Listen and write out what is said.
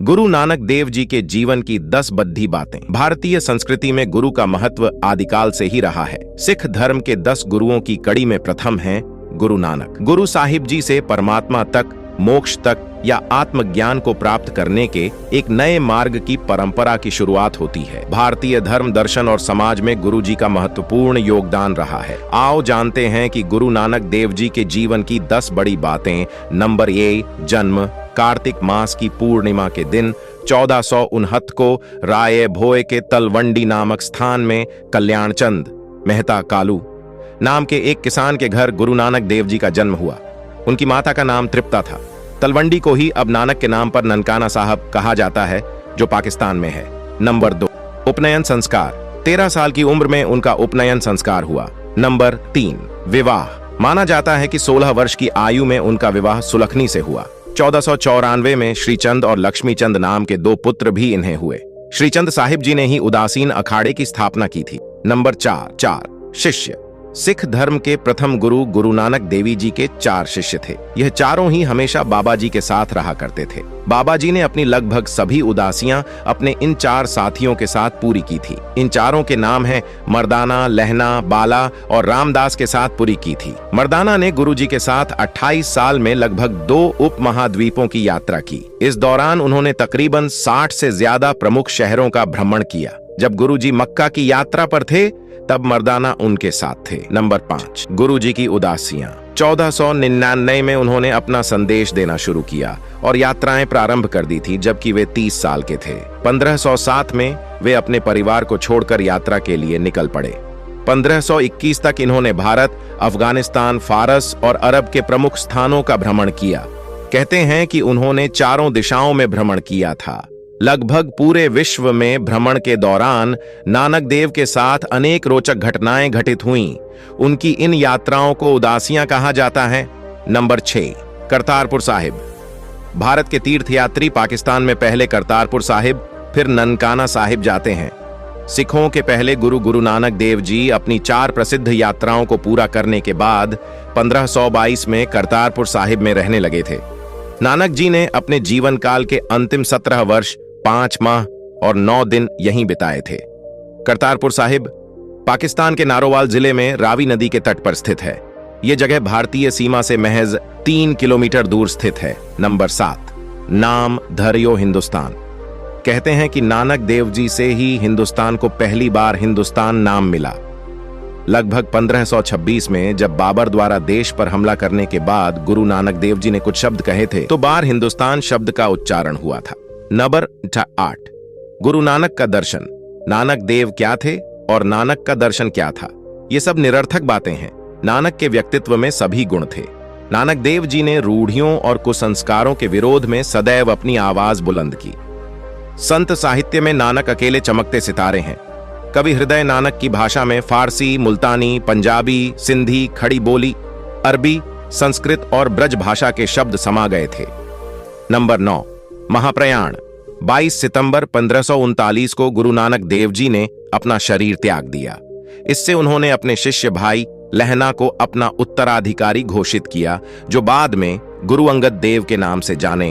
गुरु नानक देव जी के जीवन की 10 बद्धी बातें। भारतीय संस्कृति में गुरु का महत्व आदिकाल से ही रहा है। सिख धर्म के 10 गुरुओं की कड़ी में प्रथम है गुरु नानक। गुरु साहिब जी से परमात्मा तक, मोक्ष तक या आत्मज्ञान को प्राप्त करने के एक नए मार्ग की परंपरा की शुरुआत होती है। भारतीय धर्म, दर्शन और समाज में गुरु जी का महत्वपूर्ण योगदान रहा है। आओ जानते हैं कि गुरु नानक देव जी के जीवन की 10 बड़ी बातें। नंबर 1, जन्म। कार्तिक मास की पूर्णिमा के दिन 1459 को राय भोए के तलवंडी नामक स्थान में कल्याण चंद मेहता कालू नाम के एक किसान के घर गुरु नानक देव जी का जन्म हुआ। उनकी माता का नाम तृप्ता था। तलवंडी को ही अब नानक के नाम पर ननकाना साहब कहा जाता है, जो पाकिस्तान में है। नंबर 2, उपनयन संस्कार। 13 साल की उम्र में उनका उपनयन संस्कार हुआ। नंबर 3, विवाह। माना जाता है कि 16 वर्ष की आयु में उनका विवाह सुलखनी से हुआ। 1494 में श्रीचंद और लक्ष्मीचंद नाम के 2 पुत्र भी इन्हें हुए। श्रीचंद साहिब जी ने ही उदासीन अखाड़े की स्थापना की थी। नंबर 4, शिष्य। सिख धर्म के प्रथम गुरु गुरु नानक देवी जी के 4 शिष्य थे। यह चारों ही हमेशा बाबा जी के साथ रहा करते थे। बाबा जी ने अपनी लगभग सभी उदासियां अपने इन 4 साथियों के साथ पूरी की थी। इन चारों के नाम हैं मर्दाना, लहना, बाला और रामदास के साथ पूरी की थी। मर्दाना ने गुरु जी के साथ 28 साल में लगभग 2 उप महाद्वीपों की यात्रा की। इस दौरान उन्होंने तकरीबन 60 से ज्यादा प्रमुख शहरों का भ्रमण किया। जब गुरु जी मक्का की यात्रा पर थे तब मर्दाना उनके साथ थे। नंबर 5, गुरु जी की उदासियां। 1499 में उन्होंने अपना संदेश देना शुरू किया और यात्राएं प्रारंभ कर दी थी, जबकि वे 30 साल के थे। 1507 में वे अपने परिवार को छोड़कर यात्रा के लिए निकल पड़े। 1521 तक इन्होंने भारत, अफगानिस्तान, फारस और अरब के प्रमुख स्थानों का भ्रमण किया। कहते हैं कि उन्होंने चारों दिशाओं में भ्रमण किया था। लगभग पूरे विश्व में भ्रमण के दौरान नानक देव के साथ अनेक रोचक घटनाएं घटित हुईं। उनकी इन यात्राओं को उदासियां कहा जाता है। नंबर 6, करतारपुर साहिब। भारत के तीर्थयात्री पाकिस्तान में पहले करतारपुर साहिब, फिर ननकाना साहिब जाते हैं। सिखों के पहले गुरु गुरु नानक देव जी अपनी 4 प्रसिद्ध यात्राओं को पूरा करने के बाद 1522 में करतारपुर साहिब में रहने लगे थे। नानक जी ने अपने जीवन काल के अंतिम 17 वर्ष 5 माह और 9 दिन यहीं बिताए थे। करतारपुर साहिब पाकिस्तान के नारोवाल जिले में रावी नदी के तट पर स्थित है। यह जगह भारतीय सीमा से महज 3 किलोमीटर दूर स्थित है। नंबर 7, नाम धर्यो हिंदुस्तान। कहते हैं कि नानक देव जी से ही हिंदुस्तान को पहली बार हिंदुस्तान नाम मिला। लगभग 1526 में जब बाबर द्वारा देश पर हमला करने के बाद गुरु नानक देव जी ने कुछ शब्द कहे थे, तो बार हिंदुस्तान शब्द का उच्चारण हुआ था। नंबर 8, गुरु नानक का दर्शन। नानक देव क्या थे और नानक का दर्शन क्या था? ये सब निरर्थक बातें हैं। नानक के व्यक्तित्व में सभी गुण थे। नानक देव जी ने रूढ़ियों और कुसंस्कारों के विरोध में सदैव अपनी आवाज बुलंद की। संत साहित्य में नानक अकेले चमकते सितारे हैं। कवि हृदय नानक की भाषा में फारसी, मुल्तानी, पंजाबी, सिंधी, खड़ी बोली, अरबी, संस्कृत और ब्रज भाषा के शब्द समा गए थे। नंबर 9, महाप्रयाण। 22 सितंबर 1539 को गुरु नानक देव जी ने अपना शरीर त्याग दिया। इससे उन्होंने अपने शिष्य भाई लहना को अपना उत्तराधिकारी घोषित किया, जो बाद में गुरु अंगद देव के नाम से जाने